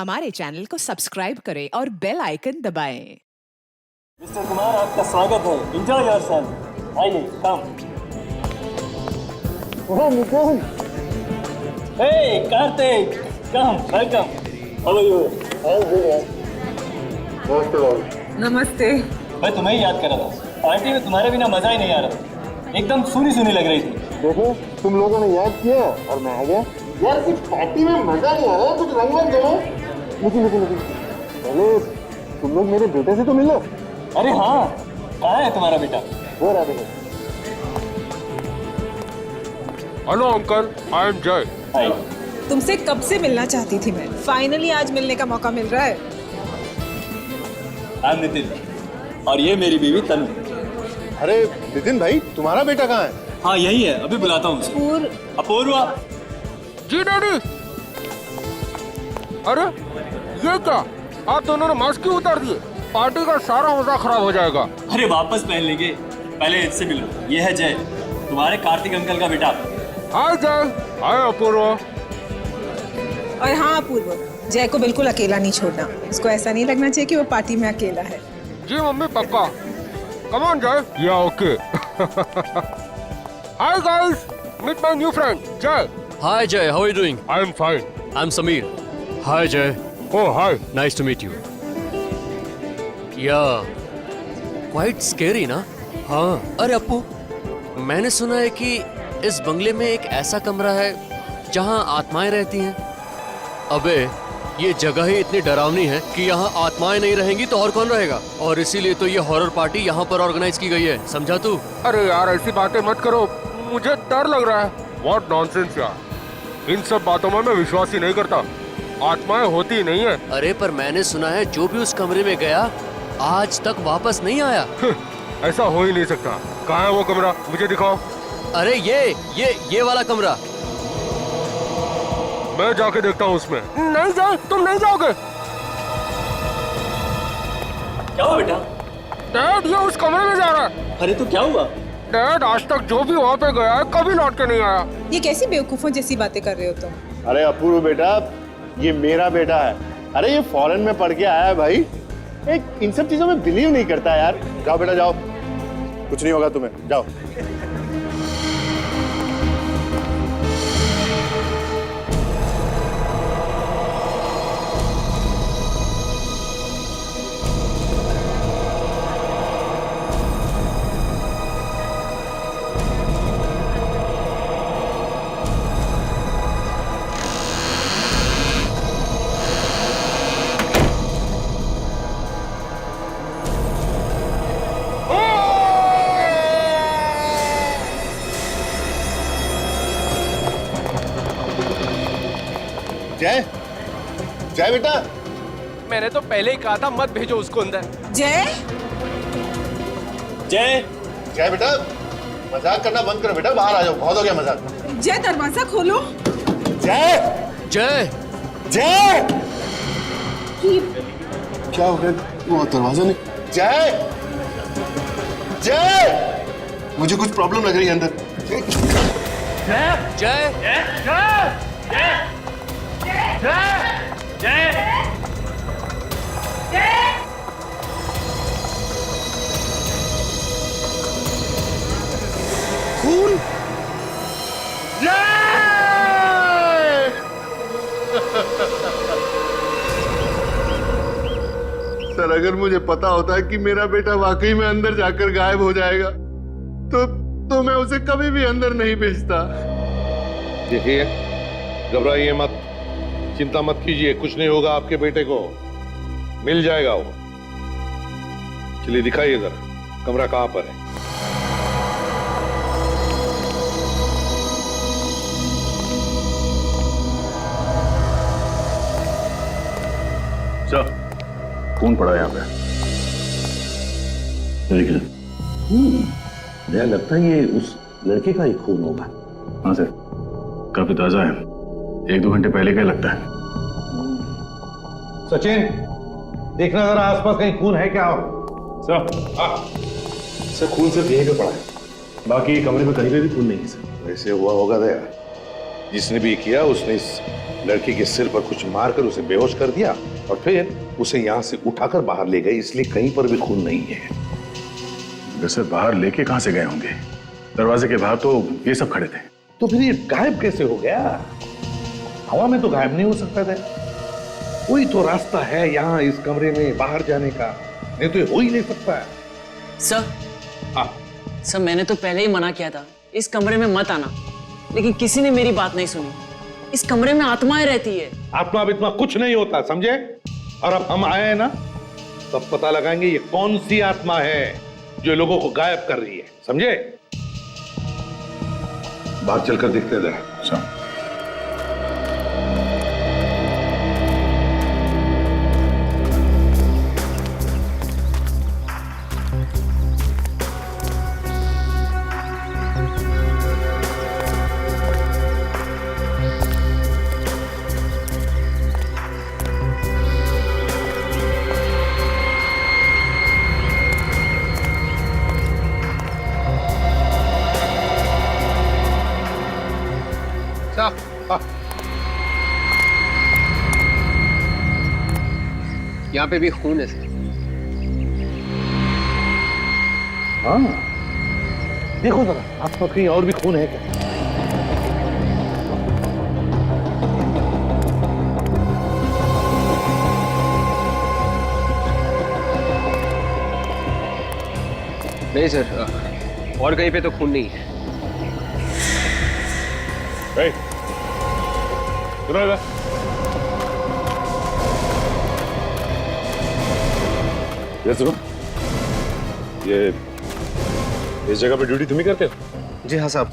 हमारे चैनल को सब्सक्राइब करें और बेल आइकन दबाएं। मिस्टर कुमार, आपका स्वागत है। Enjoy yourself. आइए, come. Oh Mukund, hey Kartik, come, welcome. How are you? नमस्ते। मैं तुम्हें ही याद कर रहा था। पार्टी में तुम्हारे बिना मजा ही नहीं आ रहा। एकदम सूनी सूनी लग रही थी। देखो, तुम लोगों ने याद किया और मैं आ गया। यार इस पार्टी में मजा नहीं आ रहा, कुछ रंग रंग करो। लेकिन पहले तुम लोग मेरे बेटे से तो मिलो। अरे हाँ, कहाँ है तुम्हारा बेटा? वो रहा देखो। हेलो अंकल, आई एम जय। हाय। तुमसे कब से मिलना चाहती थी मैं। फाइनली आज मिलने का मौका मिल रहा है। आई एम नितिन और ये मेरी बीवी तनु। अरे नितिन भाई, तुम्हारा बेटा कहाँ है? हाँ यही है, अभी बुलाता हूँ उसे। अपूर्वा। जी डैडी। अरे ये क्या, आप दोनों ने मास्क क्यों उतार दिए? पार्टी का सारा मजा खराब हो जाएगा। अरे वापस पहन लेंगे, पहले इससे मिलो। ये है जय, तुम्हारे कार्तिक अंकल का बेटा। हाय जय। हाय अपूर्वा। और हाँ अपूर्व, जय को बिल्कुल अकेला नहीं छोड़ना। उसको ऐसा नहीं लगना चाहिए कि वो पार्टी में अकेला है। जी मम्मी, पक्का। कम on Jay. Yeah okay. Hi guys, meet my new friend Jay. Hi Jay, how are you doing? I'm fine. I'm Sameer. Hi Jay. Oh hi. Nice to meet you. Yeah. Quite scary ना? हाँ। अरे अप्पू, मैंने सुना है कि इस बंगले में एक ऐसा कमरा है जहाँ आत्माएं रहती हैं। अबे, ये जगह ही इतनी डरावनी है कि यहाँ आत्माएं नहीं रहेंगी तो और कौन रहेगा? और इसीलिए तो ये हॉरर पार्टी यहाँ पर ऑर्गेनाइज की गई है, समझा तू? अरे यार ऐसी बातें मत करो, मुझे डर लग रहा है। What nonsense यार, इन सब बातों में मैं विश्वास ही नहीं करता। आत्माएं होती ही नहीं है। अरे पर मैंने सुना है जो भी उस कमरे में गया आज तक वापस नहीं आया। ऐसा हो ही नहीं सकता। कहाँ है वो कमरा, मुझे दिखाओ। अरे ये वाला कमरा। मैं जाके देखता हूँ उसमें। नहीं जाओ, तुम नहीं जाओगे। क्या हुआ बेटा? डैड, ये उस कमरे में जा रहा है। अरे तो क्या हुआ? डैड, आज तक जो भी वहाँ पे गया है कभी लौट के नहीं आया। ये कैसी बेवकूफों जैसी बातें कर रहे हो तुम? अरे अपूर्व बेटा, ये मेरा बेटा है। अरे ये फॉरेन में पढ़ के आया है भाई। एक इन सब चीजों में बिलीव नहीं करता यार। जाओ बेटा जाओ, कुछ नहीं होगा तुम्हें, जाओ। जय, जय बेटा। मैंने तो पहले ही कहा था मत भेजो उसको अंदर। जय, जय। जय बेटा, मजाक करना बंद करो बेटा, बाहर आ जाओ, बहुत हो गया मजाक। जय दरवाजा खोलो। जय, जय। जय। क्या हो गया? वो दरवाजा नहीं। जय, जय, मुझे कुछ प्रॉब्लम लग रही है अंदर। जय। खून। सर, अगर मुझे पता होता है कि मेरा बेटा वाकई में अंदर जाकर गायब हो जाएगा तो मैं उसे कभी भी अंदर नहीं भेजता। देखिए, घबराइए मत, चिंता मत कीजिए, कुछ नहीं होगा आपके बेटे को, मिल जाएगा वो। चलिए दिखाइए जरा, कमरा कहाँ पर है? सर, खून पड़ा यहाँ पे। मुझे लगता है ये उस लड़के का ही खून होगा। हाँ सर, काफी ताजा है, 1-2 घंटे पहले का लगता है। सचिन, देखना जरा आसपास कहीं खून है क्या? सर खून सिर्फ यहीं पे पड़ा है, बाकी कमरे में कहीं पे भी खून नहीं है सर। वैसे हुआ होगा दया, जिसने भी किया उसने इस लड़की के सिर पर कुछ मारकर उसे बेहोश कर दिया और फिर उसे यहां से उठाकर बाहर ले गए, इसलिए कहीं पर भी खून नहीं है। वैसे बाहर लेके कहां से गए होंगे? दरवाजे के बाहर तो ये सब खड़े थे। तो फिर ये गायब कैसे हो गया? हवा में तो गायब नहीं हो सकता था। कोई तो रास्ता है यहाँ इस कमरे में बाहर जाने का, नहीं तो ये हो ही नहीं सकता है। सर, हाँ सर मैंने तो पहले ही मना किया था इस कमरे में मत आना, लेकिन किसी ने मेरी बात नहीं सुनी। इस कमरे में आत्माएं रहती है। आत्मा बित्मा कुछ नहीं होता, समझे? और अब हम आए हैं ना, तब पता लगाएंगे ये कौन सी आत्मा है जो लोगों को गायब कर रही है, समझे? बाहर चलकर देखते थे। अच्छा। यहाँ पे भी खून है सर। हाँ, देखो जरा आत्मा कहीं और भी खून है क्या? नहीं सर, और कहीं पे तो खून नहीं है। सुनो इधर। ये सुनो, ये इस जगह पे ड्यूटी तुम ही करते हो? जी हाँ साहब,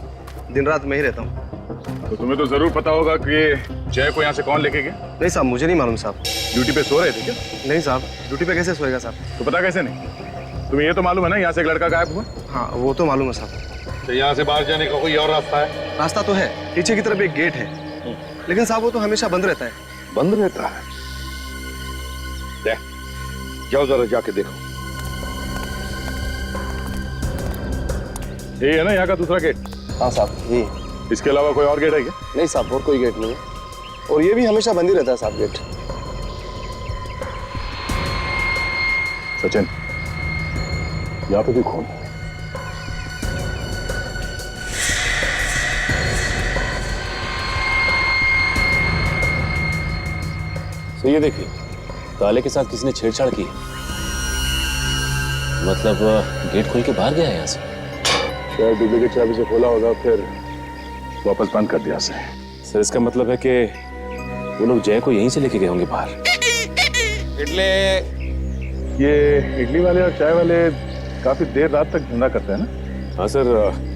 दिन रात मैं ही रहता हूँ। तो तुम्हें तो जरूर पता होगा कि जय को यहाँ से कौन लेके गया? नहीं साहब, मुझे नहीं मालूम साहब। ड्यूटी पे सो रहे थे क्या? नहीं साहब, ड्यूटी पे कैसे सोएगा साहब? तो पता कैसे नहीं? तुम्हें ये तो मालूम है ना यहाँ से एक लड़का गायब हुआ? हाँ वो तो मालूम है साहब। तो यहाँ से बाहर जाने का कोई और रास्ता है? रास्ता तो है, पीछे की तरफ एक गेट है, लेकिन साहब वो तो हमेशा बंद रहता है। बंद रहता है? जाओ जरा जाके देखो। ये है ना यहाँ का दूसरा गेट? हाँ साहब ये। इसके अलावा कोई और गेट है क्या? नहीं साहब, और कोई गेट नहीं है, और ये भी हमेशा बंद ही रहता है साहब गेट। सचिन, यहाँ पे भी खून। तो ये देखिए, ताले के साथ किसी ने छेड़छाड़ की। मतलब गेट खोल के बाहर गया है यहाँ से। शायद डुप्लीकेट चाबी से खोला होगा, फिर वापस बंद कर दिया से। सर इसका मतलब है कि वो लोग जय को यहीं से लेके गए होंगे बाहर। ये इडली वाले और चाय वाले काफी देर रात तक धंधा करते हैं ना? हाँ सर,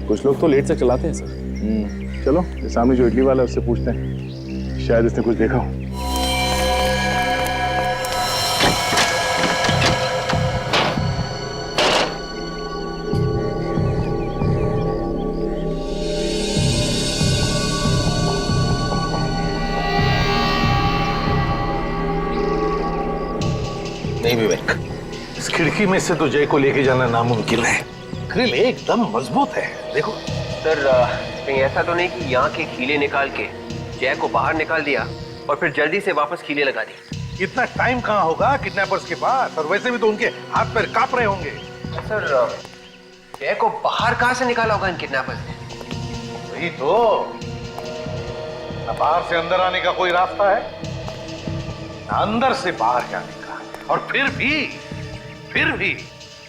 कुछ लोग तो लेट तक चलाते हैं सर। चलो ये सामने जो इडली वाला है उससे पूछते हैं, शायद इसने कुछ देखा हो। नहीं विवेक, इस खिड़की में से तो जय को लेके जाना नामुमकिन है। ग्रिल एकदम मजबूत है, देखो। सर कहीं ऐसा तो नहीं कि यहाँ के कीले निकाल के जय को बाहर निकाल दिया और फिर जल्दी से वापस कीले लगा दी? इतना टाइम कहाँ होगा किडनैपर्स के पास, और वैसे भी तो उनके हाथ पैर कांप रहे होंगे। सर जय को बाहर कहाँ से निकाला होगा इन किडनैपर्स ने? वही तो, न बाहर से अंदर आने का कोई रास्ता है, न अंदर से बाहर जाने का, और फिर भी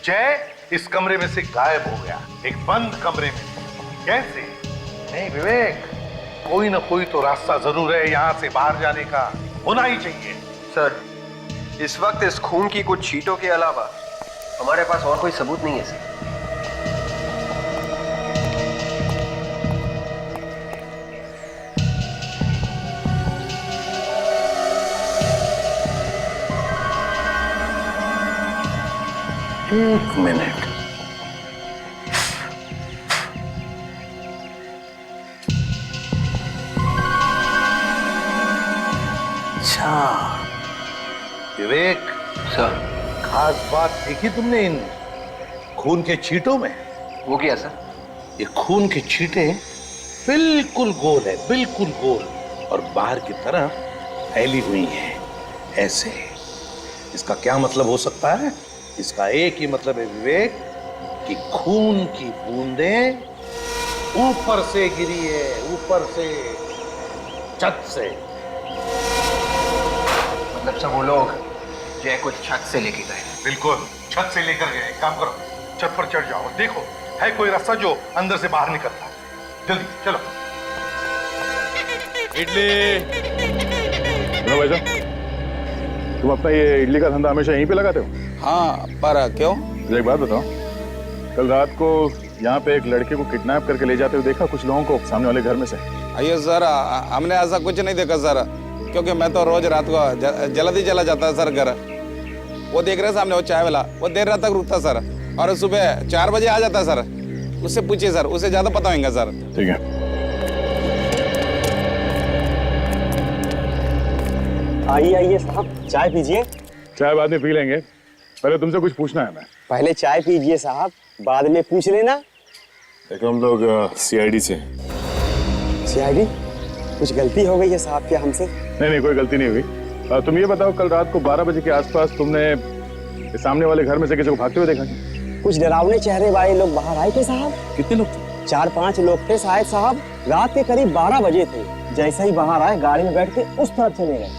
जय इस कमरे में से गायब हो गया, एक बंद कमरे में। कैसे? नहीं विवेक, कोई ना कोई तो रास्ता जरूर है यहाँ से बाहर जाने का, होना ही चाहिए। सर इस वक्त इस खून की कुछ छींटों के अलावा हमारे पास और कोई सबूत नहीं है सर। एक मिनट, अच्छा विवेक सर, खास बात देखी तुमने इन खून के छींटों में? वो क्या सर? ये खून के छींटे बिल्कुल गोल है, बिल्कुल गोल, और बाहर की तरफ फैली हुई है ऐसे। इसका क्या मतलब हो सकता है? इसका एक ही मतलब है विवेक कि खून की बूंदें ऊपर से गिरी है, ऊपर से, छत से। मतलब सब वो लोग जय को छत से लेके गए? बिल्कुल, छत से लेकर गए। काम करो, छत पर चढ़ जाओ, देखो है कोई रास्ता जो अंदर से बाहर निकलता है। जल्दी चलो। सुनो भाई साहब, तुम अपना ये इडली का धंधा हमेशा यहीं पे लगाते हो? हाँ, पर क्यों? मुझे एक बात बताओ, कल रात को यहाँ पे एक लड़के को किडनैप करके ले जाते हुए देखा कुछ लोगों को सामने वाले घर में से? अयो सर, हमने ऐसा कुछ नहीं देखा सर, क्योंकि मैं तो रोज रात को जल्दी चला जाता है सर घर। वो देख रहे सामने वो चाय वाला, वो देर रात तक रुकता सर, और सुबह 4 बजे आ जाता सर। उससे पूछिए सर, उसे ज्यादा पता होगा सर। ठीक है। आइए आइए साहब, चाय पीजिए। चाय बाद में पी लेंगे, पहले तुमसे कुछ पूछना है। मैं पहले चाय पीजिए साहब, बाद में पूछ लेना। देखो हम लोग सीआईडी से। सीआईडी? कुछ गलती हो गई है साहब क्या हमसे? नहीं, कोई गलती नहीं हुई। तुम ये बताओ, कल रात को 12 बजे के आसपास तुमने सामने वाले घर में से किसी को भागते हुए देखा क्या? कुछ डरावने चेहरे वाले लोग बाहर आए थे साहब। कितने लोग थे? 4-5 लोग थे शायद साहब। रात के करीब 12 बजे थे। जैसे ही बाहर आए, गाड़ी में बैठ के उस तरफ चले गए।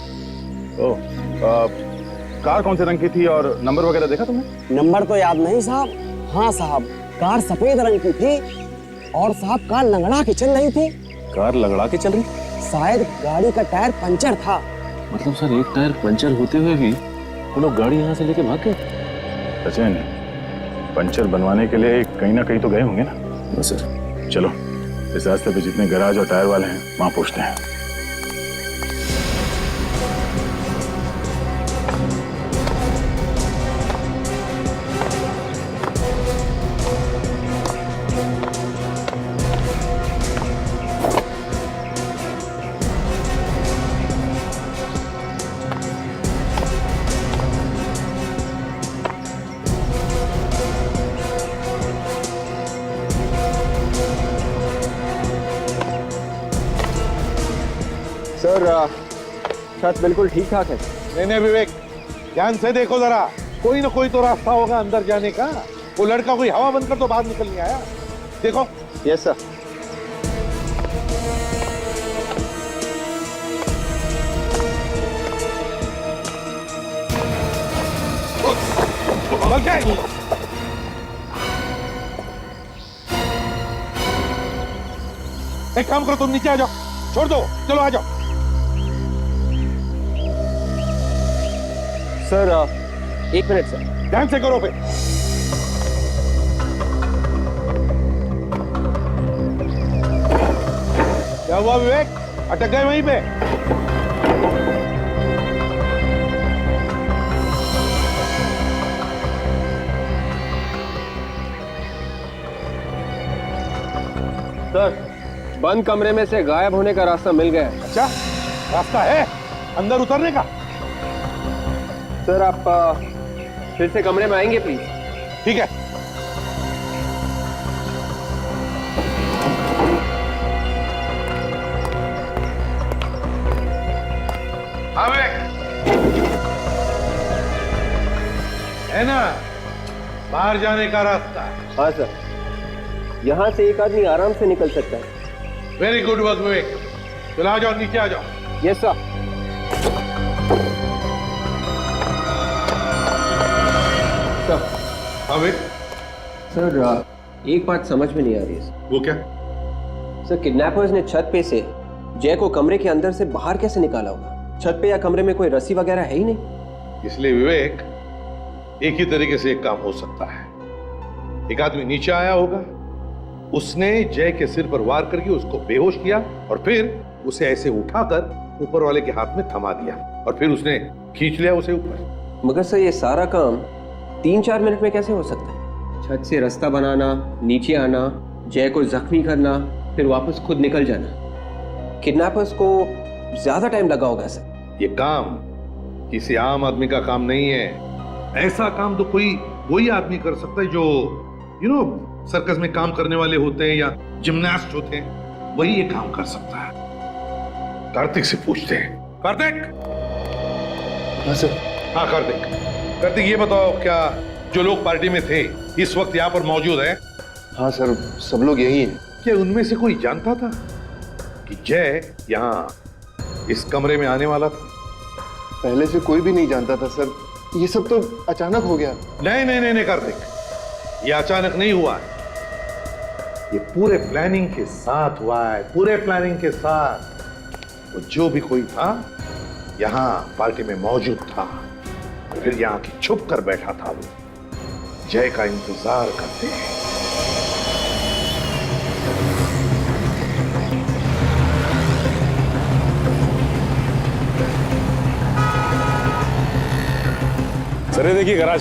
कार कौन से रंग की थी और नंबर वगैरह देखा तुमने? नंबर तो याद नहीं साहब। हाँ साहब, कार सफेद रंग की थी और साहब कार लंगड़ा के चल रही थी। कार लंगड़ा के चल रही? शायद गाड़ी का टायर पंचर था। मतलब सर, एक टायर पंचर होते हुए भी वो लोग गाड़ी यहाँ से लेके भाग गए? सचिन, पंचर बनवाने के लिए कहीं ना कहीं तो गए होंगे ना? सर चलो, इस रास्ते पे जितने गैराज और टायर वाले हैं वहां पूछते हैं। सर, छत बिल्कुल ठीक ठाक है। नहीं विवेक, ध्यान से देखो जरा, कोई ना कोई तो रास्ता होगा अंदर जाने का। वो लड़का कोई हवा बंद कर तो बाहर निकल नहीं आया। देखो। Yes sir. एक काम करो, तुम नीचे आ जाओ, छोड़ दो, चलो आ जाओ। Sir 1 minute sir. ध्यान से करो पे। क्या हुआ विवेक, अटक गए वहीं पे? सर, बंद कमरे में से गायब होने का रास्ता मिल गया है। अच्छा, रास्ता है अंदर उतरने का? सर आप फिर से कमरे में आएंगे प्लीज? ठीक है। हाँ है ना बाहर जाने का रास्ता? हाँ सर, यहाँ से एक आदमी आराम से निकल सकता है। वेरी गुड वर्क विवेक, चलो आ जाओ, नीचे आ जाओ। Yes sir. सर, एक बात समझ में नहीं आ रही है। वो क्या? सर, किडनैपर्स ने छत पे से जय को कमरे के अंदर से बाहर कैसे निकाला होगा? छत पे या कमरे में कोई रस्सी वगैरह है ही नहीं। इसलिए विवेक, एक ही तरीके से एक काम हो सकता है। एक आदमी नीचे आया होगा, उसने जय के सिर पर वार करके उसको बेहोश किया और फिर उसे ऐसे उठाकर ऊपर वाले के हाथ में थमा दिया और फिर उसने खींच लिया उसे ऊपर। मगर सर, ये सारा काम 3-4 मिनट में कैसे हो सकता है? छत से रास्ता बनाना, नीचे आना, जय को जख्मी करना, फिर वापस खुद निकल जाना। किडनैपर्स को ज्यादा टाइम लगा होगा सर। ये काम किसी आम आदमी का काम नहीं है। ऐसा काम तो कोई वही आदमी कर सकता है जो सर्कस में काम करने वाले होते हैं या जिम्नास्ट होते हैं, वही ये काम कर सकता है। कार्तिक से पूछते हैं। कार्तिक। हाँ सर। हाँ कार्तिक, कार्तिक ये बताओ, क्या जो लोग पार्टी में थे इस वक्त यहाँ पर मौजूद हैं? हाँ सर, सब लोग यही हैं। क्या उनमें से कोई जानता था कि जय यहाँ इस कमरे में आने वाला था? पहले से कोई भी नहीं जानता था सर, ये सब तो अचानक हो गया। नहीं नहीं नहीं नहीं कार्तिक, ये अचानक नहीं हुआ है, ये पूरे प्लानिंग के साथ हुआ है, पूरे प्लानिंग के साथ। वो जो भी कोई था यहाँ पार्टी में मौजूद था, फिर यहाँ की छुप कर बैठा था, वो जय का इंतजार करते हैं। सर ये देखिए गैराज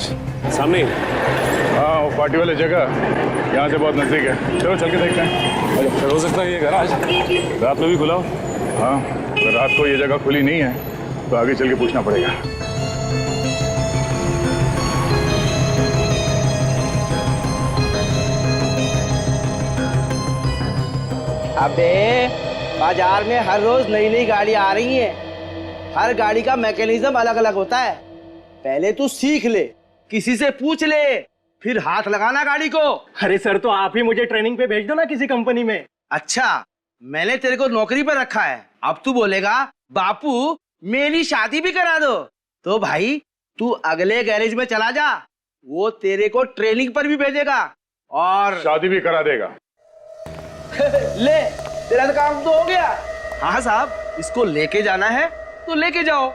सामने ही। हाँ वो पार्टी वाली जगह यहाँ से बहुत नजदीक है, चलो चल के देखते हैं। सर हो सकता है ये गैराज रात में भी खुला हो। हाँ अगर रात को ये जगह खुली नहीं है तो आगे चल के पूछना पड़ेगा। अबे बाजार में हर रोज नई नई गाड़ी आ रही है, हर गाड़ी का मैकेनिज्म अलग अलग होता है। पहले तू सीख ले, किसी से पूछ ले, फिर हाथ लगाना गाड़ी को। अरे सर, तो आप ही मुझे ट्रेनिंग पे भेज दो ना किसी कंपनी में। अच्छा, मैंने तेरे को नौकरी पर रखा है, अब तू बोलेगा बापू मेरी शादी भी करा दो। तो भाई तू अगले गैरेज में चला जा, वो तेरे को ट्रेनिंग पर भी भेजेगा और शादी भी करा देगा। ले तेरा तो काम तो हो गया। हाँ साहब, इसको लेके जाना है तो लेके जाओ।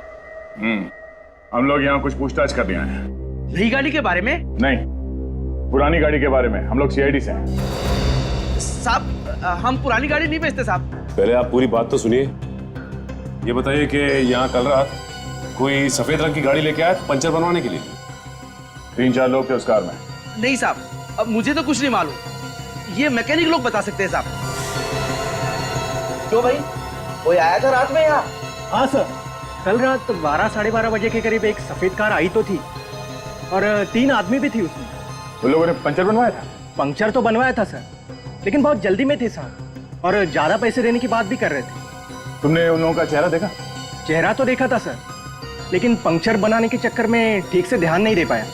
हम लोग यहाँ कुछ पूछताछ कर रहे हैं। नई गाड़ी के बारे में? नहीं, पुरानी गाड़ी के बारे में। हम लोग सीआईडी से हैं। साहब हम पुरानी गाड़ी नहीं बेचते साहब। पहले आप पूरी बात तो सुनिए। ये बताइए कि यहाँ कल रात कोई सफेद रंग की गाड़ी लेके आया पंचर बनवाने के लिए? 3-4 लोग थे उस कार में। नहीं साहब, अब मुझे तो कुछ नहीं मालूम, ये मैकेनिक लोग बता सकते हैं साहब। क्यों भाई, कोई आया था रात में यहाँ? हाँ सर, कल रात 12-12:30 बजे के करीब एक सफेद कार आई तो थी और 3 आदमी भी थी उसमें। उन लोगों ने पंचर बनवाया था? पंक्चर तो बनवाया था सर, लेकिन बहुत जल्दी में थे साहब और ज्यादा पैसे देने की बात भी कर रहे थे। तुमने उन लोगों का चेहरा देखा? चेहरा तो देखा था सर, लेकिन पंक्चर बनाने के चक्कर में ठीक से ध्यान नहीं दे पाया।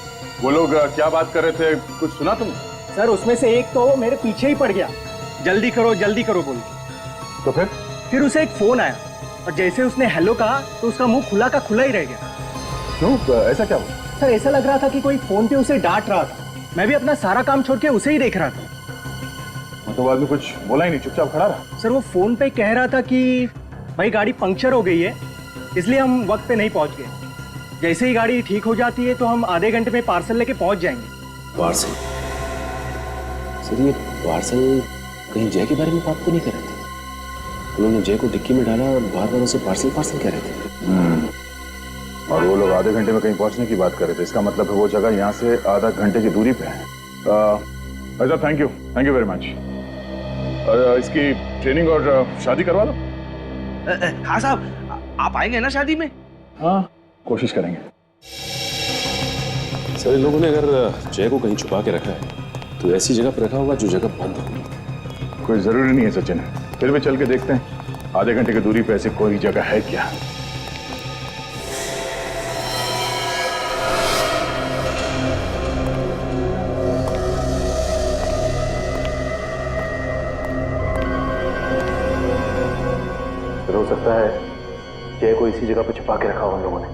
वो लोग क्या बात कर रहे थे, कुछ सुना तुमने? सर उसमें से एक तो मेरे पीछे ही पड़ गया, जल्दी करो बोल के। तो फिर उसे एक फोन आया और जैसे उसने हेलो कहा तो उसका मुंह खुला का खुला ही रह गया। क्यों, ऐसा क्या हुआ? सर ऐसा लग रहा था कि कोई फोन पे उसे डांट रहा था। मैं भी अपना सारा काम छोड़ के उसे ही देख रहा था। मतलब आदमी कुछ बोला ही नहीं, चुपचाप खड़ा रहा? सर वो फोन पे कह रहा था कि भाई गाड़ी पंक्चर हो गई है, इसलिए हम वक्त पे नहीं पहुंच गए। जैसे ही गाड़ी ठीक हो जाती है तो हम आधे घंटे में पार्सल लेके पहुंच जाएंगे। पार्सल? सर ये पार्सल कहीं जय के बारे में बात तो नहीं कर रहे थे? उन्होंने जय को डिक्की में डाला और बार बार उसे पार्सल कह रहे थे। और वो लोग आधे घंटे में कहीं पहुंचने की बात कर रहे थे, इसका मतलब है वो जगह यहाँ से आधा घंटे की दूरी पे है। अच्छा, थैंक यू वेरी मच। इसकी ट्रेनिंग और शादी करवा दो। हाँ साहब, आप आएंगे ना शादी में? हाँ, कोशिश करेंगे। सर इन लोगों ने अगर जय को कहीं छुपा के रखा है तो ऐसी जगह पर रखा होगा जो जगह बंद होगी। कोई जरूरी नहीं है सचिन, फिर भी चल के देखते हैं आधे घंटे की दूरी पे ऐसी कोई जगह है क्या। हो सकता है जय को इसी जगह पे छुपा के रखा हो उन लोगों ने।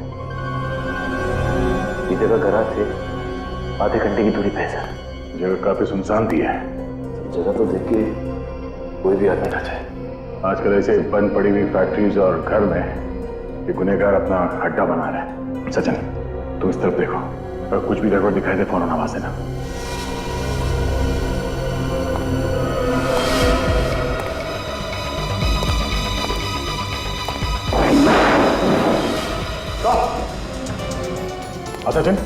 ये जगह गराज से आधे घंटे की दूरी पे है सर। जगह काफी सुनसान थी है। जगह तो देख के कोई भी आदमी ना चाहे। आजकल ऐसे बंद पड़ी हुई फैक्ट्रीज और घर में ये गुनहगार अपना अड्डा बना रहे हैं। सचिन तुम इस तरफ देखो, अगर कुछ भी गड़बड़ दिखाई दे फौरन आवाज देना। सचिन,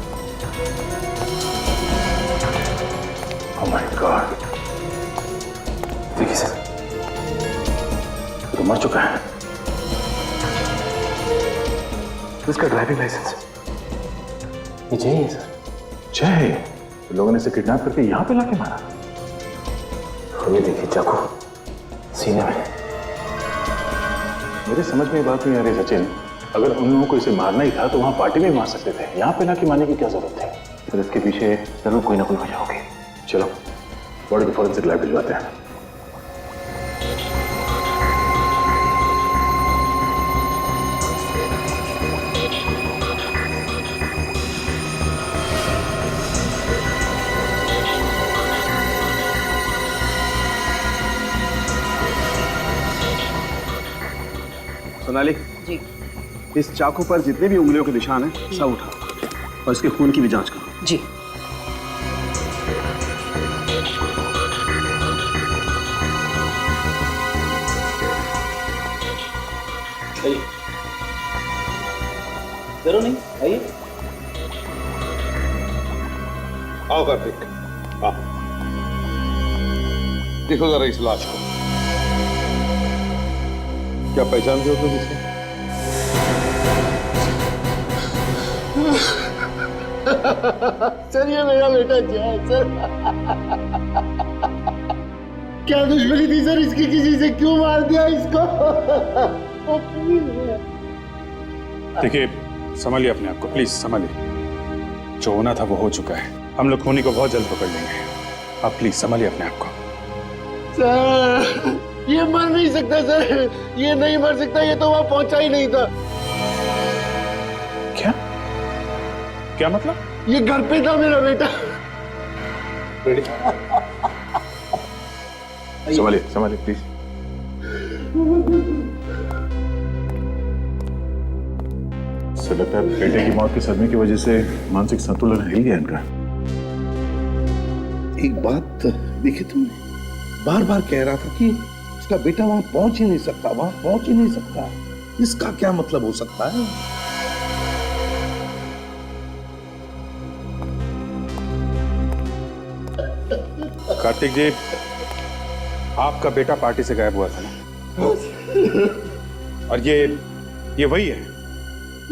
ओह माय गॉड, देखिए सर तो मर चुका है। इसका ड्राइविंग लाइसेंस ये जय है सर। जय? लोगों ने इसे किडनैप करके यहाँ पे लाके मारा? ये देखिए चाकू सीने में। मेरे समझ में ये बात नहीं आ रही सचिन, अगर उन लोगों को इसे मारना ही था तो वहाँ पार्टी में मार सकते थे, यहाँ पे ना कि मारने की क्या जरूरत है। फिर इसके पीछे जरूर कोई ना कोई वजह होगी। चलो बॉडी को फॉरेंसिक लैब भिजवाते हैं। सोनाली जी इस चाकू पर जितने भी उंगलियों के निशान हैं सब उठाओ और इसके खून की भी जांच करो। जी। जरूर नहीं, आइए। आओ कार्तिक, आओ। देखो जरा इस लाश को, क्या पहचानते हो तुम इसे? सर ये मेरा बेटा जय सर। क्या दुश्मनी थी सर इसकी, किसी से क्यों मार दिया इसको? देखिए संभालिए अपने आप को, प्लीज संभालिए। जो होना था वो हो चुका है, हम लोग खूनी को बहुत जल्द पकड़ लेंगे। आप प्लीज संभालिए अपने आप को। सर ये मर नहीं सकता सर, ये नहीं मर सकता, ये तो वहां पहुंचा ही नहीं था। क्या क्या मतलब? ये घर पे था मेरा बेटा। संभालिए संभालिए प्लीज। सर लगता है बेटे की मौत के सदमे की वजह से मानसिक संतुलन हिल गया इनका। एक बात देखी तुमने, बार बार कह रहा था कि इसका बेटा वहां पहुंच ही नहीं सकता, वहां पहुंच ही नहीं सकता। इसका क्या मतलब हो सकता है? कार्तिक जी, आपका बेटा पार्टी से गायब हुआ था ना? और ये वही है?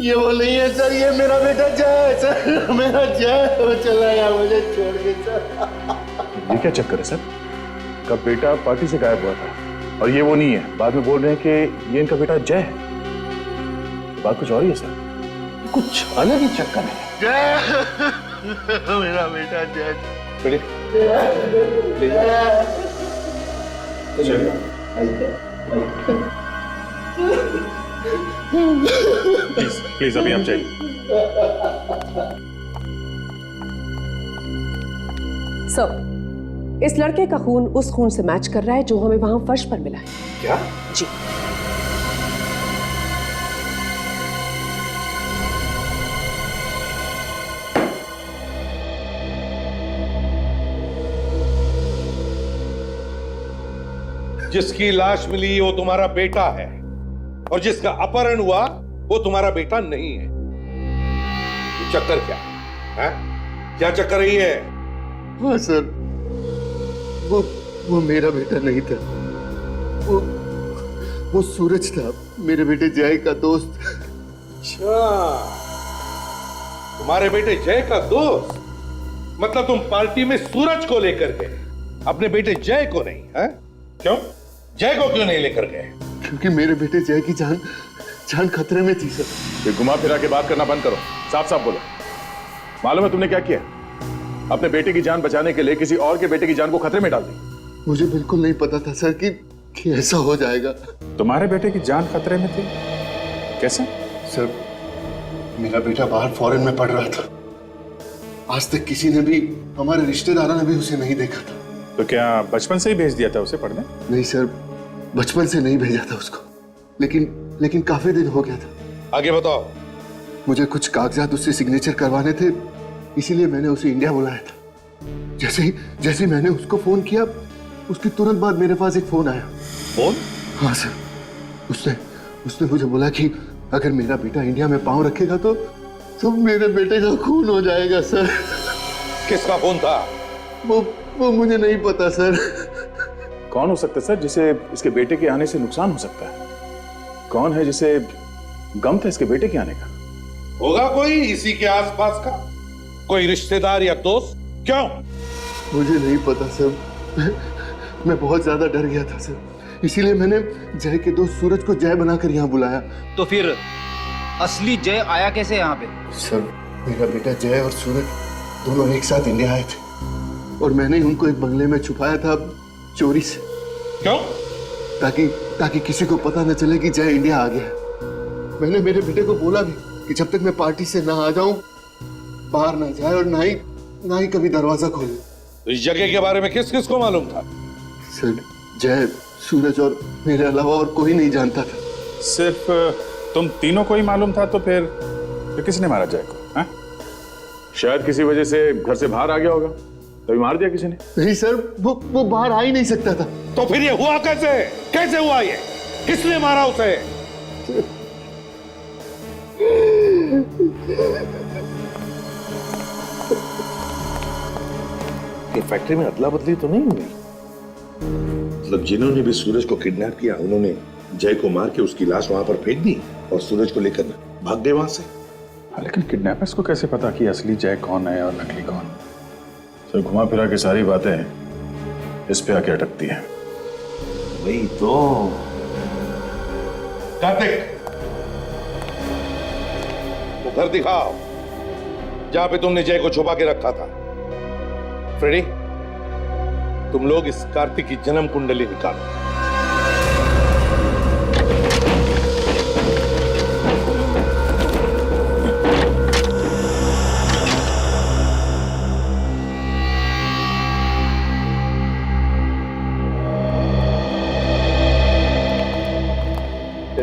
ये वो नहीं है सर, ये मेरा बेटा जय है सर, मेरा जय। वो चला गया मुझे छोड़ के सर। ये क्या चक्कर है सर? का बेटा पार्टी से गायब हुआ था और ये वो नहीं है, बाद में बोल रहे हैं कि ये इनका बेटा जय है। बात कुछ और ही है सर, कुछ अलग ही चक्कर है। जय मेरा बेटा जय। प्लीज प्लीज अभी आप जाइए। सर, इस लड़के का खून उस खून से मैच कर रहा है जो हमें वहां फर्श पर मिला है। क्या? जी। जिसकी लाश मिली वो तुम्हारा बेटा है और जिसका अपहरण हुआ वो तुम्हारा बेटा नहीं है। ये चक्कर क्या है? क्या चक्कर रही है? हाँ सर, वो मेरा बेटा नहीं था, वो सूरज था, मेरे बेटे जय का दोस्त। अच्छा, तुम्हारे बेटे जय का दोस्त? मतलब तुम पार्टी में सूरज को लेकर गए, अपने बेटे जय को नहीं? है क्यों? जय को क्यों नहीं लेकर गए? क्योंकि मेरे बेटे जय की जान खतरे में थी सर। ये घुमा फिरा के बात करना बंद करो, साफ साफ बोलो। मालूम है तुमने क्या किया? अपने बेटे की जान बचाने के लिए किसी और के बेटे की जान को खतरे में डाल दी। मुझे बिल्कुल नहीं पता था सर कि ऐसा हो जाएगा। तुम्हारे बेटे की जान खतरे में थी? कैसे? सर, मेरा बेटा बाहर फॉरेन में पढ़ रहा था, आज तक किसी ने भी, हमारे रिश्तेदारों ने भी उसे नहीं देखा था। तो क्या बचपन से ही भेज दिया था उसे पढ़ने? नहीं सर, बचपन से नहीं भेजा था उसको, लेकिन काफी दिन हो गया था। आगे बताओ। मुझे कुछ कागजात उससे सिग्नेचर करवाने थे, इसीलिए मैंने उसे इंडिया बुलाया था। जैसे ही मैंने उसको फोन किया, उसके तुरंत बाद मेरे पास एक फोन आया। फोन? हाँ सर, उसने मुझे बोला कि अगर मेरा बेटा इंडिया में पांव रखेगा तो मेरे बेटे का खून हो जाएगा सर। किसका फोन था? वो मुझे नहीं पता सर। कौन हो सकता है सर जिसे इसके बेटे के आने से नुकसान हो सकता है? कौन है जिसे गम था इसके बेटे के आने का? होगा कोई इसी के आसपास का, कोई रिश्तेदार या दोस्त। क्यों? मुझे नहीं पता सर, मैं बहुत ज्यादा डर गया था सर, इसीलिए मैंने जय के दोस्त सूरज को जय बनाकर यहाँ बुलाया। तो फिर असली जय आया कैसे यहाँ पे? सर, मेरा बेटा जय और सूरज दोनों एक साथ इंडिया आए थे और मैंने उनको एक बंगले में छुपाया था चोरी से। क्यों? ताकि किसी को पता न चले कि जय इंडिया आ गया। मैंने मेरे बेटे को बोला भी कि जब तक मैं पार्टी से ना आ जाऊं बाहर ना जाए और ना ही कभी दरवाजा खोले। तो इस जगह के बारे में किस किस को मालूम था? सर, जय, सूरज और मेरे अलावा और कोई नहीं जानता था। सिर्फ तुम तीनों को ही मालूम था? तो फिर किसने मारा जय को? हाँ? शायद किसी वजह से घर से बाहर आ गया होगा, तभी मार दिया किसी ने। नहीं सर, वो बाहर आ ही नहीं सकता था। तो फिर ये हुआ कैसे? कैसे हुआ ये? किसने मारा उसे? ये फैक्ट्री में अदला बदली तो नहीं हुई? मतलब जिन्होंने भी सूरज को किडनैप किया उन्होंने जय को मार के उसकी लाश वहां पर फेंक दी और सूरज को लेकर भाग गए वहां से। हाँ, लेकिन किडनैपर्स को कैसे पता कि असली जय कौन है और नकली कौन? सर, घुमा फिरा के सारी बातें इस पे आके अटकती हैं। वही तो। कार्तिक, वो घर दिखाओ जहां पे तुमने जय को छुपा के रखा था। फ्रेडी, तुम लोग इस कार्तिक की जन्म कुंडली निकालो।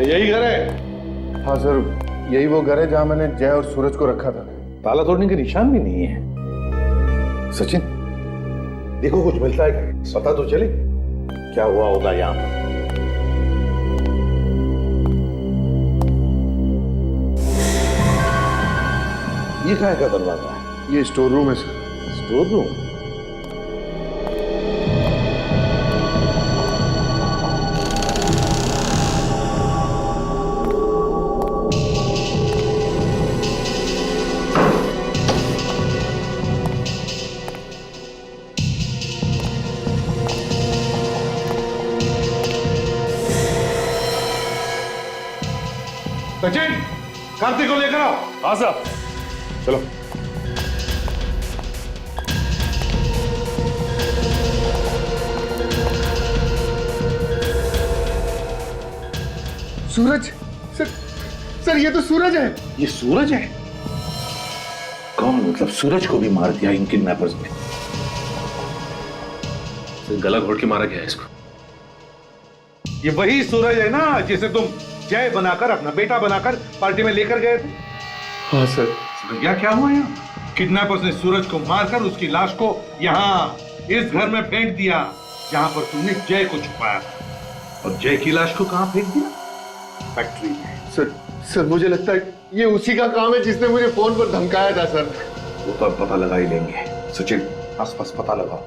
यही घर है? हाँ सर, यही वो घर है जहां मैंने जय और सूरज को रखा था। ताला तोड़ने के निशान भी नहीं है। सचिन, देखो कुछ मिलता है क्या? पता तो चले क्या हुआ होगा यहाँ पर। ये कहाँ का दरवाजा है? ये स्टोर रूम है sir. Store room? Sachin, Kartik को लेकर आओ। हाँ साहब। चलो। सूरज, सर ये तो सूरज है। ये सूरज है? कौन? मतलब सूरज को भी मार दिया इन किडनैपर्स ने? गला घोट के मारा गया इसको। ये वही सूरज है ना जिसे तुम जय बनाकर, अपना बेटा बनाकर पार्टी में लेकर गए थे? हाँ सर। भैया क्या हुआ यहाँ? किडनैपर्स ने सूरज को मारकर उसकी लाश को यहाँ इस घर में फेंक दिया जहां पर तुमने जय को छुपाया था। और जय की लाश को कहां फेंक दिया? फैक्ट्री में। सर मुझे लगता है ये उसी का काम है जिसने मुझे फोन पर धमकाया था सर। वो तो अब पता लगा ही लेंगे। सचिन, आसपास पता लगाओ,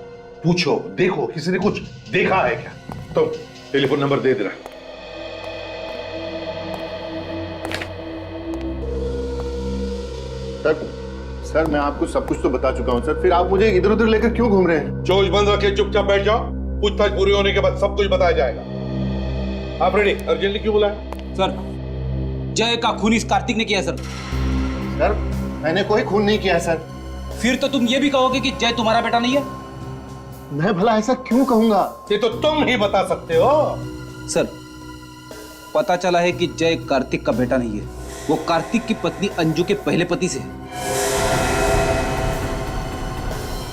पूछो, देखो किसी ने कुछ देखा है क्या? तो टेलीफोन नंबर दे दे रहा। सर मैं आपको सब कुछ तो बता चुका हूं सर, फिर आप मुझे इधर उधर लेकर क्यों घूम रहे हैं? चोच बंद रखे चुपचाप बैठ जाओ, पूछताछ पूरी होने के बाद सब कुछ बताया जाएगा। आप रेडी? अर्जेंटली क्यों बुलाया? सर, जय का खून इस कार्तिक ने किया सर। सर मैंने कोई खून नहीं किया सर। फिर तो तुम ये भी कहोगे कि जय तुम्हारा बेटा नहीं है? मैं भला ऐसा क्यों कहूंगा? ये तो तुम ही बता सकते हो। सर, पता चला है कि जय कार्तिक का बेटा नहीं है, वो कार्तिक की पत्नी अंजू के पहले पति से है।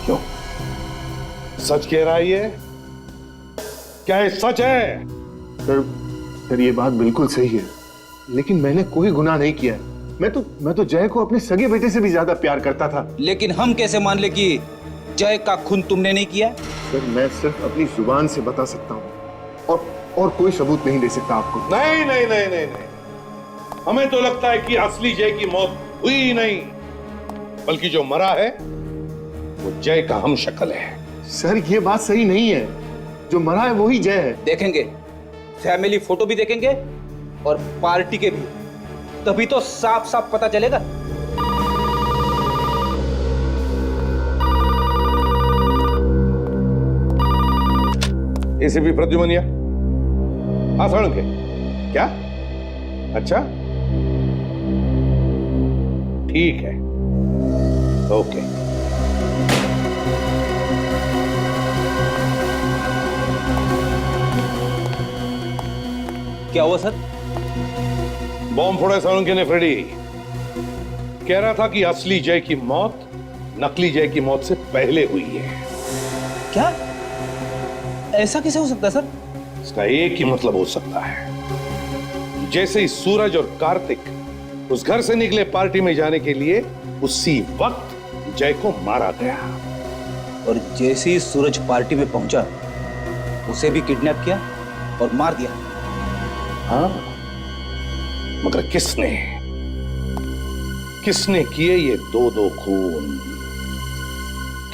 क्यों? सच कह रहा है ये? क्या ये सच है? सर ये बात बिल्कुल सही है, लेकिन मैंने कोई गुनाह नहीं किया है। मैं तो जय को अपने सगे बेटे से भी ज्यादा प्यार करता था। लेकिन हम कैसे मान ले कि जय का खून तुमने नहीं किया? सर मैं सिर्फ अपनी जुबान से बता सकता हूँ और कोई सबूत नहीं दे सकता आपको। नहीं नहीं नहीं नहीं नहीं, हमें तो लगता है कि असली जय की मौत हुई ही नहीं, बल्कि जो मरा है वो जय का हम शक्ल है। सर ये बात सही नहीं है, जो मरा है वही जय है। देखेंगे, फैमिली फोटो भी देखेंगे और पार्टी के भी, तभी तो साफ साफ पता चलेगा। एसीपी प्रद्युमनिया, हाँ साळुंखे, क्या? अच्छा, ठीक है, ओके। क्या हुआ सर? बॉम्ब फोड़ा साळुंखे ने फ्रेडी। कह रहा था कि असली जय की मौत नकली जय की मौत से पहले हुई है। क्या? ऐसा कैसे हो सकता है सर? इसका एक ही मतलब हो सकता है, जैसे ही सूरज और कार्तिक उस घर से निकले पार्टी में जाने के लिए, उसी वक्त जय को मारा गया। और जैसे ही सूरज पार्टी में पहुंचा, उसे भी किडनैप किया और मार दिया। हाँ, मगर किसने किसने किए ये दो खून?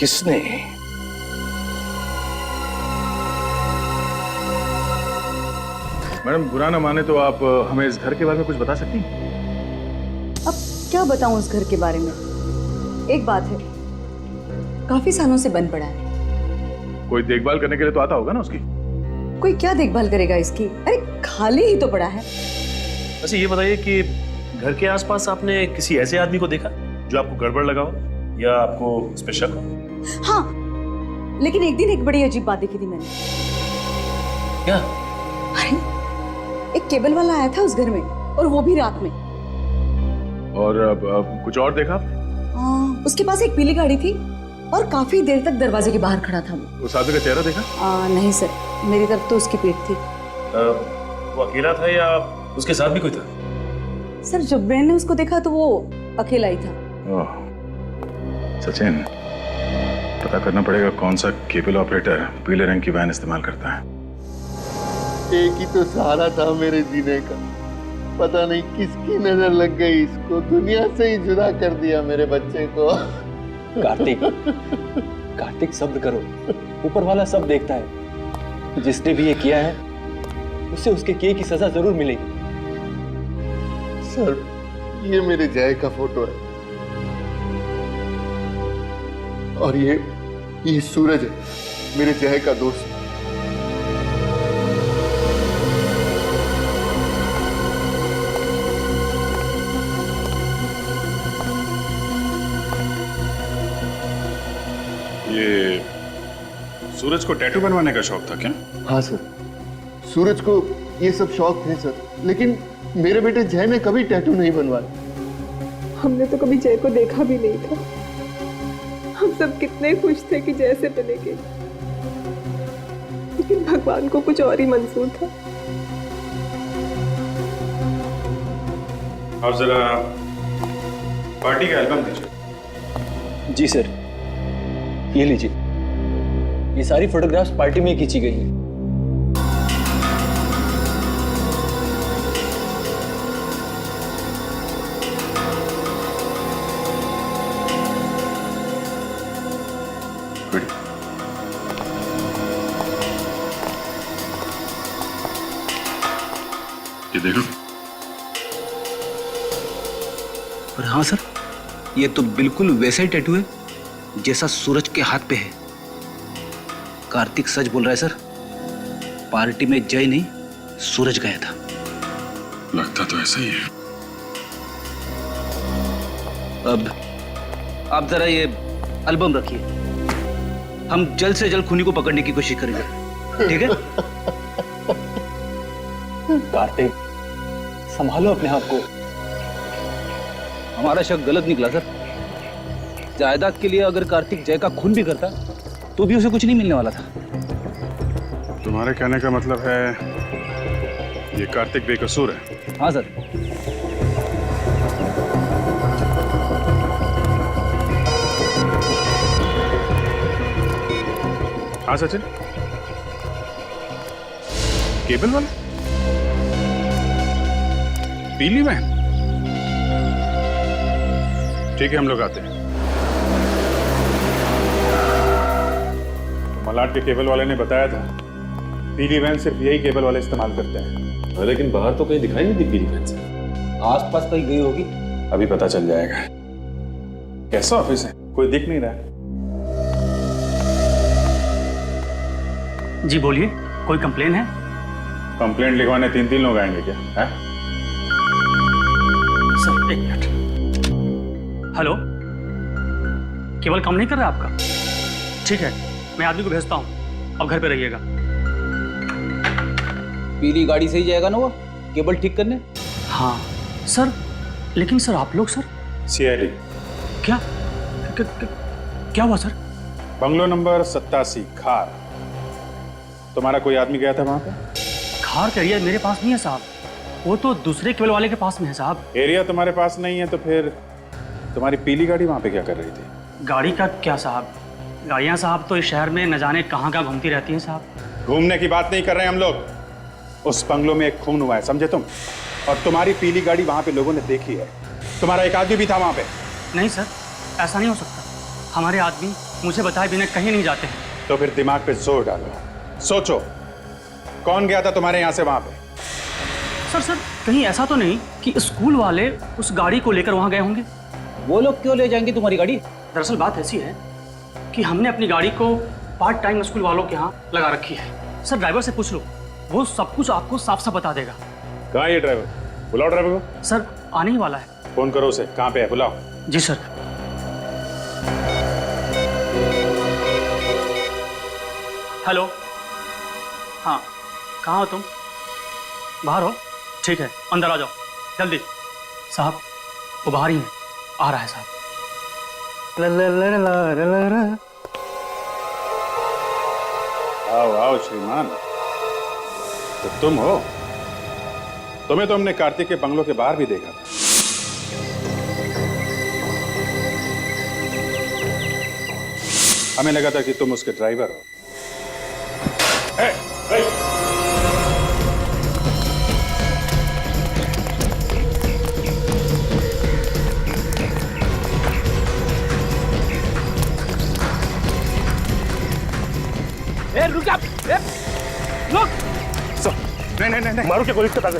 किसने? मैडम बुरा ना माने तो आप हमें इस घर के बारे में कुछ बता सकती हैं? अब क्या बताऊं उस घर के बारे में? एक बात है, काफी सालों से बंद पड़ा है। कोई देखभाल करने के लिए तो आता होगा ना उसकी? कोई क्या देखभाल करेगा इसकी? अरे खाली ही तो पड़ा है। अच्छा ये बताइए कि घर के आसपास आपने किसी ऐसे आदमी को देखा जो आपको गड़बड़ लगा हो या आपको उस पे शक हो? हाँ, लेकिन एक दिन एक बड़ी अजीब बात देखी थी मैंने। क्या? अरे एक केबल वाला आया था उस घर में, और वो भी रात में। और अब कुछ और देखा? उसके पास एक पीली गाड़ी थी और काफी देर तक दरवाजे के बाहर खड़ा था वो। उस आदमी का चेहरा देखा? नहीं सर, मेरी तरफ तो उसकी पीठ थी। वो अकेला था या उसके साथ भी कोई था? सर जब मैंने उसको देखा तो वो अकेला ही था। सचिन, पता करना पड़ेगा कौन सा केबल ऑपरेटर पीले रंग की वैन इस्तेमाल करता है। एक ही तो सहारा था मेरे जीने का, पता नहीं किसकी नजर लग गई, इसको दुनिया से ही जुदा कर दिया मेरे बच्चे को। कार्तिक सब्र करो, ऊपर वाला सब देखता है। जिसने भी ये किया है उसे उसके किए की सजा जरूर मिलेगी। सर, ये मेरे जय का फोटो है और ये सूरज है, मेरे जय का दोस्त। ये सूरज को टैटू बनवाने का शौक था क्या? हाँ सर, सूरज को ये सब शौक थे सर, लेकिन मेरे बेटे जय ने कभी टैटू नहीं बनवाया। हमने तो कभी जय को देखा भी नहीं था। हम सब कितने खुश थे कि जय से मिलेंगे, लेकिन भगवान को कुछ और ही मंजूर था। आप जरा पार्टी का एल्बम दीजिए। जी सर, ये लीजिए, ये सारी फोटोग्राफ्स पार्टी में खींची गई हैं। ये देखो। और हाँ सर, ये तो बिल्कुल वैसा ही टैटू है जैसा सूरज के हाथ पे है। कार्तिक सच बोल रहा है सर, पार्टी में जय नहीं सूरज गया था। लगता तो ऐसा ही है। अब आप जरा ये एल्बम रखिए, हम जल्द से जल्द खूनी को पकड़ने की कोशिश करेंगे, ठीक है? कार्तिक, संभालो अपने आप को। हमारा शक गलत निकला सर। जायदाद के लिए अगर कार्तिक जय का खून भी करता तो भी उसे कुछ नहीं मिलने वाला था। तुम्हारे कहने का मतलब है ये कार्तिक बेकसूर है? हाँ सर। हाँ सचिन, केबल वाला पीली वैन? ठीक है, हम लोग आते हैं। मलाड के केबल वाले ने बताया था पीली वैन सिर्फ यही केबल वाले इस्तेमाल करते हैं। लेकिन बाहर तो कहीं दिखाई नहीं दी पीली वैन से। आसपास कहीं गई होगी, अभी पता चल जाएगा। कैसा ऑफिस है? कोई दिख नहीं रहा है। जी बोलिए, कोई कंप्लेन है? कंप्लेंट लिखवाने 3-3 लोग आएंगे क्या है? सर एक मिनट। हेलो, केबल काम नहीं कर रहा आपका? ठीक है, मैं आदमी को भेजता हूँ, अब घर पे रहिएगा। पीली गाड़ी से ही जाएगा ना वो केबल ठीक करने? हाँ सर, लेकिन सर आप लोग सर सीआईडी। क्या क्या हुआ सर? बंगलो नंबर 87 खार। तुम्हारा कोई आदमी गया था वहां पे? खार का एरिया मेरे पास नहीं है साहब, वो तो दूसरे केबल वाले के पास में है साहब। एरिया तुम्हारे पास नहीं है तो फिर तुम्हारी पीली गाड़ी वहां पे क्या कर रही थी? गाड़ी का क्या साहब, गाड़ियाँ साहब तो इस शहर में न जाने कहाँ कहाँ घूमती रहती हैं साहब। घूमने की बात नहीं कर रहे हैं हम लोग। उस बंगलो में एक खून हुआ है, समझे तुम? और तुम्हारी पीली गाड़ी वहां पे लोगों ने देखी है। तुम्हारा एक आदमी भी था वहां पे। नहीं सर, ऐसा नहीं हो सकता। हमारे आदमी मुझे बताए बिना कहीं नहीं जाते हैं। तो फिर दिमाग पे जोर डालो, सोचो कौन गया था तुम्हारे यहाँ से वहां पे? सर कहीं ऐसा तो नहीं कि स्कूल वाले उस गाड़ी को लेकर वहां गए होंगे? वो लोग क्यों ले जाएंगे तुम्हारी गाड़ी? दरअसल बात ऐसी है कि हमने अपनी गाड़ी को पार्ट टाइम स्कूल वालों के यहाँ लगा रखी है। सर ड्राइवर से पूछ लो, वो सब कुछ आपको साफ साफ बता देगा। कहाँ है ये ड्राइवर? बुलाओ ड्राइवर को। सर आने ही वाला है। फोन करो उसे, कहाँ पे है बुलाओ। जी सर। हेलो, हाँ कहाँ हो तुम? बाहर हो? ठीक है, अंदर आ जाओ जल्दी। साहब वो बाहर ही है, आ रहा है साहब। आओ आओ श्रीमान, तो तुम हो? तुम्हें तो हमने कार्तिक के बंगलों के बाहर भी देखा था। हमें लगा था कि तुम उसके ड्राइवर हो। ए, ए! रुक जा, रुक। नहीं मारो क्या गोली के पास?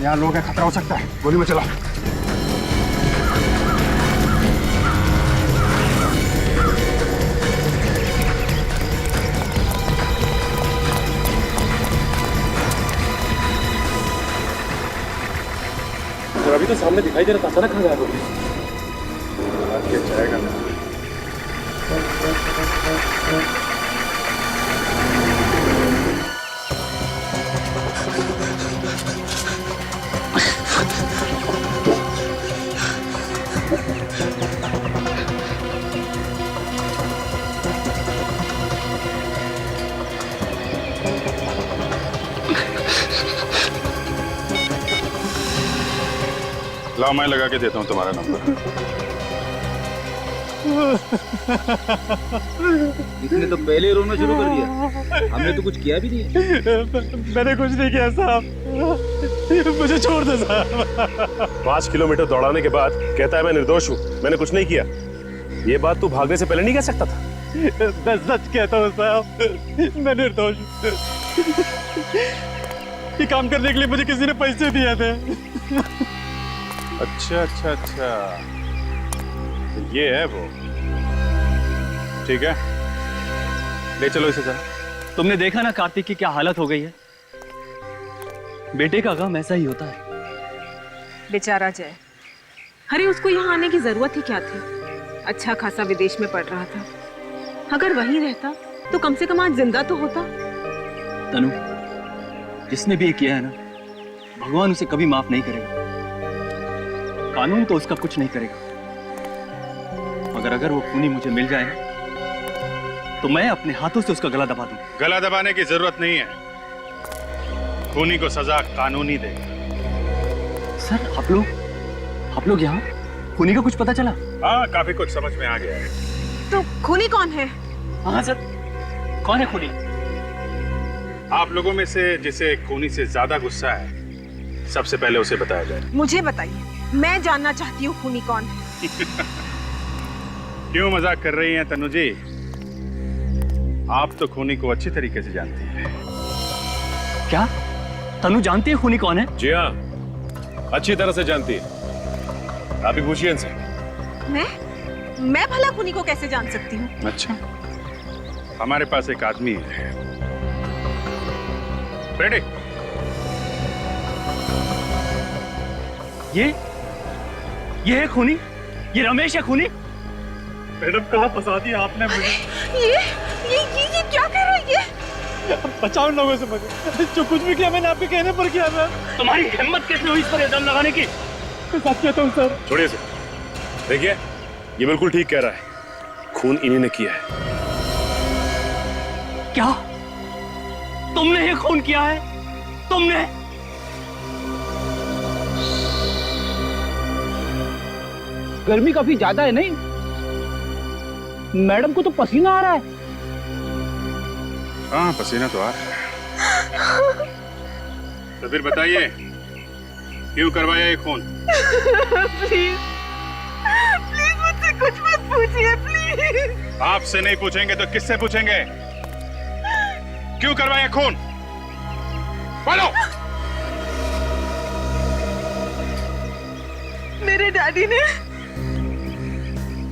यहाँ लोग हैं, खतरा हो सकता है, गोली में चला। अभी तो सामने दिखाई दे रहा था, अचानक कहाँ गायब हो गया? जाएगा ना। लाओ मैं लगा के देता हूँ तुम्हारा नंबर। इसने तो पहले ही रोना शुरू कर दिया, हमने तो कुछ किया भी नहीं। मैंने कुछ नहीं किया साहब, मुझे छोड़ दो साहब। 5 किलोमीटर दौड़ाने के बाद कहता है मैं निर्दोष हूँ, मैंने कुछ नहीं किया। ये बात तू भागने से पहले नहीं कह सकता था? मैं सच कहता हूँ साहब, मैं निर्दोष हूँ। ये काम करने के लिए मुझे किसी ने पैसे दिए थे। अच्छा अच्छा अच्छा, तो ये है वो। ठीक है, ले चलो इसे जरा। तुमने देखा ना कार्तिक की क्या हालत हो गई है। बेटे का गम ऐसा ही होता है। बेचारा जय, अरे उसको यहाँ आने की जरूरत ही क्या थी? अच्छा खासा विदेश में पढ़ रहा था, अगर वहीं रहता तो कम से कम आज जिंदा तो होता। तनु, जिसने भी ये किया है ना, भगवान उसे कभी माफ नहीं करेगा। कानून तो उसका कुछ नहीं करेगा, मगर अगर वो खूनी मुझे मिल जाए ना, तो मैं अपने हाथों से उसका गला दबा दूं। गला दबाने की जरूरत नहीं है, खूनी को सजा कानून ही देगा। सर आप लोग यहाँ खूनी का कुछ पता चला? हाँ, काफी कुछ समझ में आ गया है। तो खूनी कौन है? हाँ सर, कौन है खूनी? आप लोगों में से जिसे खूनी से ज्यादा गुस्सा है, सबसे पहले उसे बताया जाए। मुझे बताइए, मैं जानना चाहती हूँ खूनी कौन है। क्यों मजाक कर रही हैं तनु जी? आप तो खूनी को अच्छी तरीके से जानती हैं। क्या तनु जानती है खूनी कौन है? जी हाँ, अच्छी तरह से जानती है। आप ही पूछिए इनसे। मैं भला खूनी को कैसे जान सकती हूँ? अच्छा, हमारे पास एक आदमी है। रेडी? ये है खूनी? ये रमेश है खूनी? मैडम कहाँ फंसा दिया आपने मुझे? ये क्या कर रही है? बचाओ लोगों से मुझे। जो कुछ भी किया मैंने आपके कहने पर किया मैम। तुम्हारी हिम्मत कैसे हुई इस पर इल्जाम लगाने की? मैं सच कहता हूँ सर। छोड़िए इसे। देखिए ये बिल्कुल ठीक कह रहा है, खून इन्हीं ने किया है। क्या? तुमने ये खून किया है? तुमने? गर्मी काफी ज्यादा है नहीं? मैडम को तो पसीना आ रहा है। हाँ पसीना तो आ रहा है। तो फिर बताइए क्यों करवाया ये खून? प्लीज प्लीज मुझसे कुछ मत पूछिए प्लीज। आपसे नहीं पूछेंगे तो किससे पूछेंगे? क्यों करवाया खून? बोलो। मेरे डैडी ने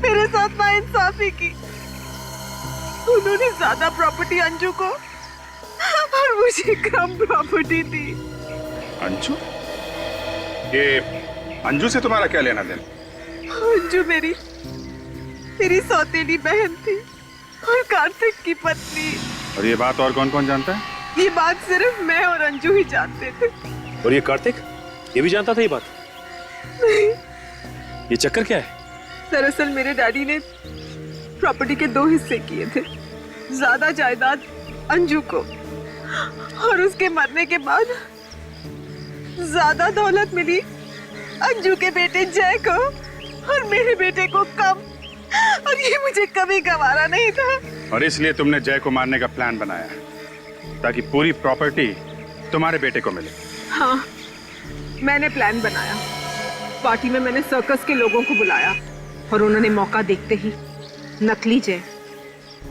मेरे साथ नाइंसाफी की। उन्होंने ज्यादा प्रॉपर्टी अंजू को और मुझे कम प्रॉपर्टी दी। अंजू? ये अंजू से तुम्हारा क्या लेना देना? अंजू मेरी सौतेली बहन थी और कार्तिक की पत्नी। और ये बात और कौन कौन जानता है? ये बात सिर्फ मैं और अंजू ही जानते थे। और ये कार्तिक ये भी जानता था ये बात? नहीं। ये चक्कर क्या है? दरअसल मेरे डैडी ने प्रॉपर्टी के 2 हिस्से किए थे। ज्यादा जायदाद अंजू को और उसके मरने के बाद ज्यादा दौलत मिली अंजू के बेटे जय को और मेरे बेटे को कम। और ये मुझे कभी गवारा नहीं था। और इसलिए तुमने जय को मारने का प्लान बनाया ताकि पूरी प्रॉपर्टी तुम्हारे बेटे को मिले। हाँ, मैंने प्लान बनाया। पार्टी में मैंने सर्कस के लोगों को बुलाया और उन्होंने मौका देखते ही नकली जय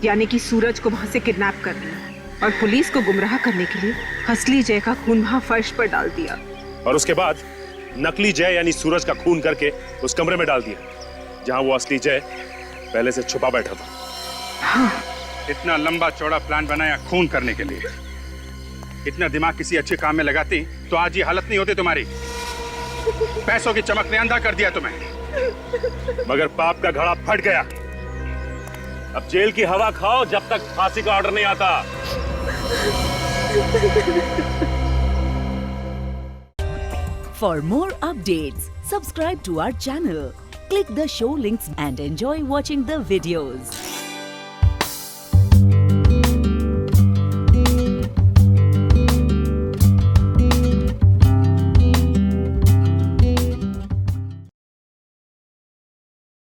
यानी कि सूरज को वहां से किडनैप कर लिया और पुलिस को गुमराह करने के लिए असली जय का खून वहां फर्श पर डाल दिया। और उसके बाद नकली जय यानी सूरज का खून करके उस कमरे में डाल दिया जहां वो असली जय पहले से छुपा बैठा था। हाँ। इतना लंबा चौड़ा प्लान बनाया खून करने के लिए। इतना दिमाग किसी अच्छे काम में लगाती तो आज ये हालत नहीं होती तुम्हारी। पैसों की चमक ने अंधा कर दिया तुम्हें। मगर पाप का घड़ा फट गया। अब जेल की हवा खाओ जब तक फांसी का ऑर्डर नहीं आता। For more updates, subscribe to our channel, click the show links and enjoy watching the videos.